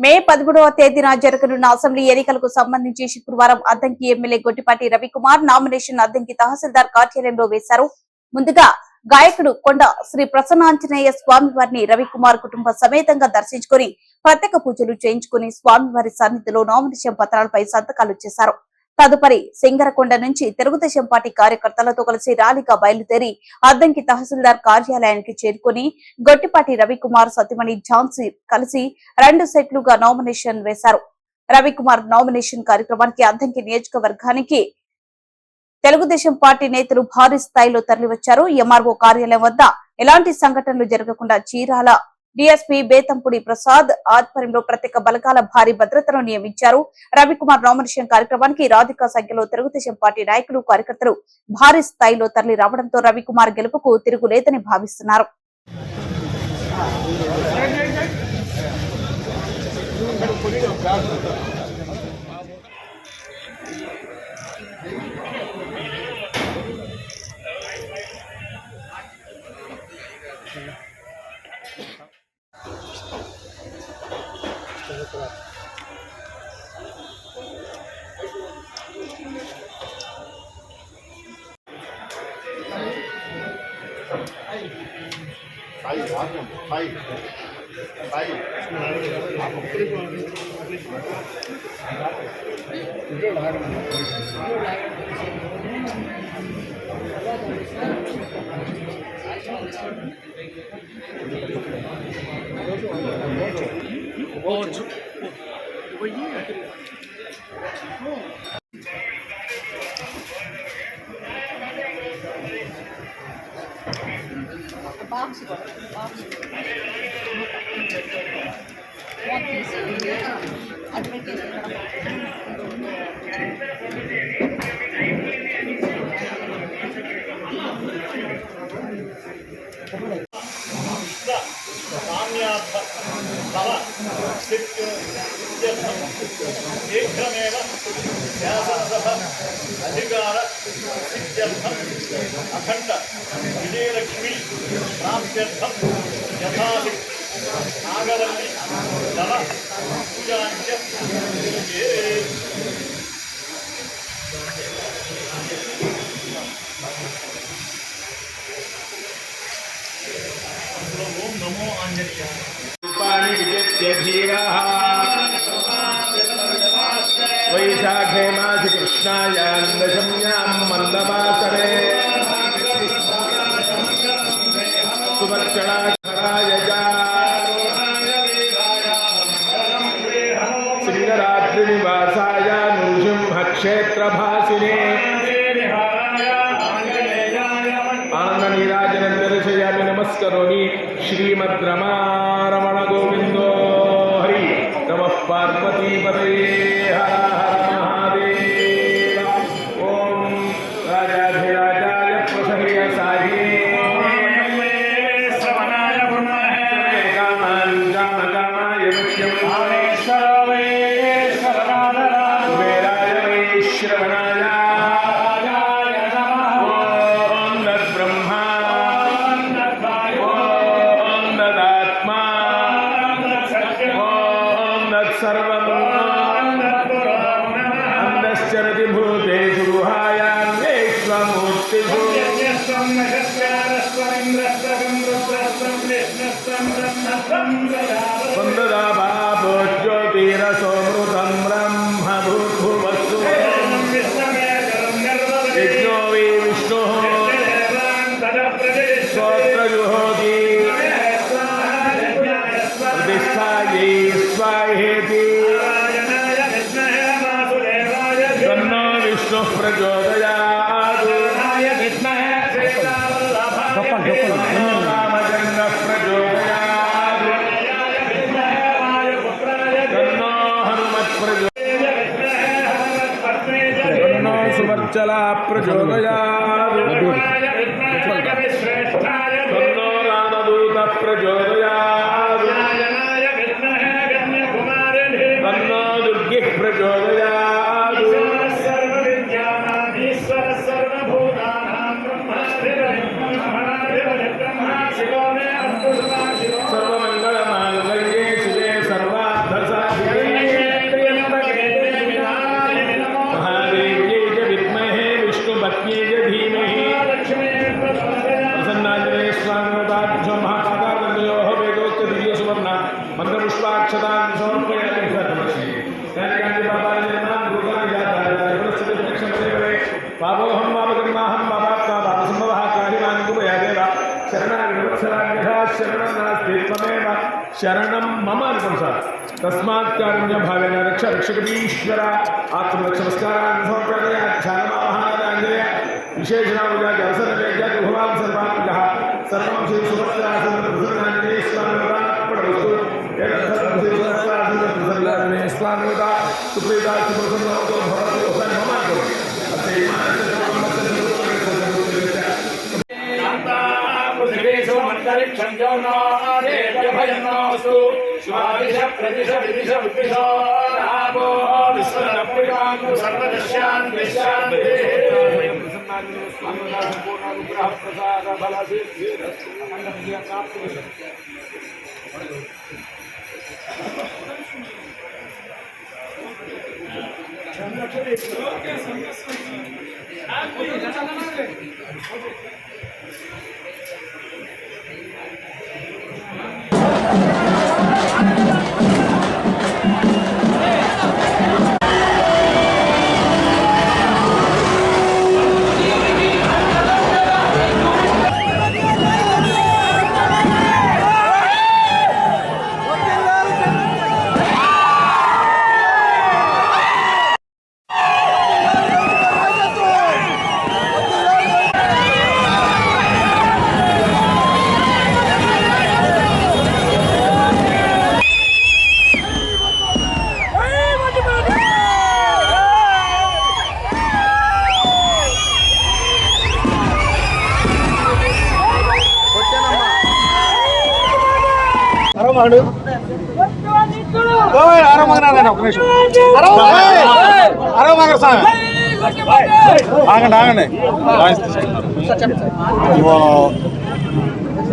మే 13వ తేదీన జరగనున్న అసెంబ్లీ ఎన్నికలకు సంబంధించి శుక్రవారం అద్దంకి ఎమ్మెల్యే గొట్టిపాటి రవికుమార్ నామినేషన్ అద్దంకి తహసీల్దార్ కార్యాలయంలో వేశారు. ముందుగా గాయకుడు కొండ శ్రీ ప్రసన్నాంజనేయ స్వామి వారిని రవికుమార్ కుటుంబ సమేతంగా దర్శించుకుని ప్రత్యేక పూజలు చేయించుకుని స్వామివారి సన్నిధిలో నామినేషన్ పత్రాలపై సంతకాలు చేశారు. తదుపరి సింగరకొండ నుంచి తెలుగుదేశం పార్టీ కార్యకర్తలతో కలిసి ర్యాలీగా బయలుదేరి అద్దంకి తహసీల్దార్ కార్యాలయానికి చేరుకుని గొట్టిపాటి రవికుమార్ సతీమణి ఝాన్సీ కలిసి 2 సెట్లుగా నామినేషన్ వేశారు. రవికుమార్ నామినేషన్ కార్యక్రమానికి అద్దంకి నియోజకవర్గానికి తెలుగుదేశం పార్టీ నేతలు భారీ స్థాయిలో తరలివచ్చారు. ఎంఆర్ఓ కార్యాలయం వద్ద ఎలాంటి సంఘటనలు జరగకుండా చీరాల డీఎస్పీ బేతంపూడి ప్రసాద్ ఆధ్వర్యంలో ప్రత్యేక బలగాల భారీ భద్రతను నియమించారు. రవికుమార్ నామినేషన్ కార్యక్రమానికి రాధిక సంఖ్యలో తెలుగుదేశం పార్టీ నాయకులు కార్యకర్తలు భారీ స్థాయిలో తరలి రావడంతో రవికుమార్ గెలుపుకు తిరుగులేదని భావిస్తున్నారు. అధికార సిద్ధ్యర్థం అఖండ విజయలక్ష్మి ప్రాప్త్యర్థం యథాశక్తి నాగవల్లి దళ పూజాంచ ఓం నమో ఆంజనేయాయ వైశాఖే మాసి కృష్ణాయాం దశమ్యాం మందవాసరే సువర్చణాక్షరాయ సింగరాత్రి నివాసాయ నృసింహక్షేత్రభాసినే ఆనంద నీరాజనం దర్శయామి నమస్కరోమి శ్రీమద్రమారమణ గోవిందో హరి నమః పార్వతీపతయే హర హర మహాదేవ. ఓం రాజాధిరాజాయ ప్రసహ్యసాయే కామాయ ముఖ్యం కుబేరాయ వైశ్రవణాయ ఓం తద్బ్రహ్మా ఓం తదాత్మా ఓం తత్సర్వం అందశ్చరతి భూతేషు గుహాయాన్వేష్వమూర్తిషు వందదా బాపో జ్యోతిరసోమృతం బ్రహ్మ భూర్భువస్సు యజ్ఞో వై విష్ణుః స్తోత్రజుహోతి ప్రతిష్ఠాయై స్వాహేతి తన్నో విష్ణుః ప్రచోదయాత్ తన్నో రామచంద్రః ప్రచోదయాత్ తన్నో హనుమత్ ప్రచోదయాత్ తన్నో సువర్చలా ప్రచోదయాత్ తన్నో రామదూత ప్రచోదయాత్ తన్నో దుర్గిః ప్రచోదయాత్ సర్వమంగళమాంగళ్యే శివే సర్వార్థసాధికే పాపోహం పాపకర్మాహం పాపాత్మా పాపసంభవః కాహిమానుగుమయాదేవ శరణాగతివత్సలాన్యః శరణం నాస్తి త్వమేవ శరణం మమ అనుకోండి సార్. తస్మాత్ కారుణ్య భావేన రక్ష రక్షకటీశ్వర ఆత్మరక్ష నమస్కారాన్ని సమర్పయామి. విశేషణాముగా జలసనవేద్య భగవాన్ సర్వాత్మజః సర్వం శ్రీ సుభద్రాసన ప్రసన్నాంజనేయ స్వామి పడవస్తు ఏకస్వామి స్వామిత సుప్రీత సుప్రసన్నతో భవతి ఒకసారి మమ అనుకోండి. పృథివీషు అంతరిక్షం జౌనాదేభయన్నోస్తు స్వాదిశ ప్రదిశ విదిశ విద్విషో రామో విశ్వరప్రికాంగు సర్వదశ్యాన్ విశ్యాన్ సంపూర్ణానుగ్రహ ప్రసాద బల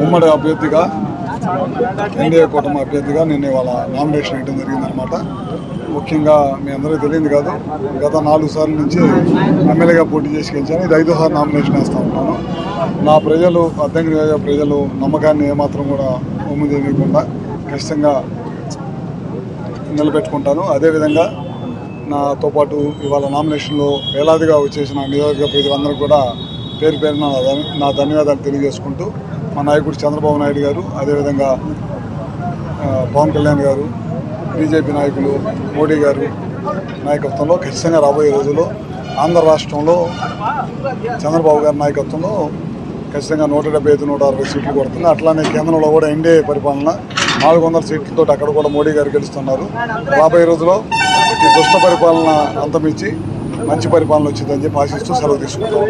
ఉమ్మడి అభ్యర్థిగా ఎన్డీఏ కూటమి అభ్యర్థిగా నేను ఇవాళ నామినేషన్ వేయడం జరిగిందనమాట. ముఖ్యంగా మీ అందరికీ తెలియదు కాదు, గత 4 సార్ల నుంచి ఎమ్మెల్యేగా పోటీ చేసి గెలిచాను. ఇది 5వ సారి నామినేషన్ వేస్తూ ఉంటాను. నా ప్రజలు అద్దంకి ప్రజలు నమ్మకాన్ని ఏమాత్రం కూడా ఒమ్ము చేయకుండా ఖచ్చితంగా నిలబెట్టుకుంటాను. అదేవిధంగా నాతో పాటు ఇవాళ నామినేషన్లో వేలాదిగా వచ్చేసిన నియోజకవర్గ ప్రజలందరూ కూడా పేరు పేరున నా ధన్యవాదాలు తెలియజేసుకుంటూ మా నాయకుడు చంద్రబాబు నాయుడు గారు, అదేవిధంగా పవన్ కళ్యాణ్ గారు, బీజేపీ నాయకులు మోడీ గారు నాయకత్వంలో ఖచ్చితంగా రాబోయే రోజుల్లో ఆంధ్ర రాష్ట్రంలో చంద్రబాబు గారి నాయకత్వంలో ఖచ్చితంగా 175-160 సీట్లు కొడుతుంది. అట్లానే కేంద్రంలో కూడా ఎన్డీఏ పరిపాలన 400 సీట్లతో అక్కడ కూడా మోడీ గారు గెలుస్తున్నారు. రాబోయే రోజుల్లో ఈ దుష్ట పరిపాలన అంతమించి మంచి పరిపాలన వచ్చిందని చెప్పి ఆశిస్తూ సెలవు తీసుకుంటాం.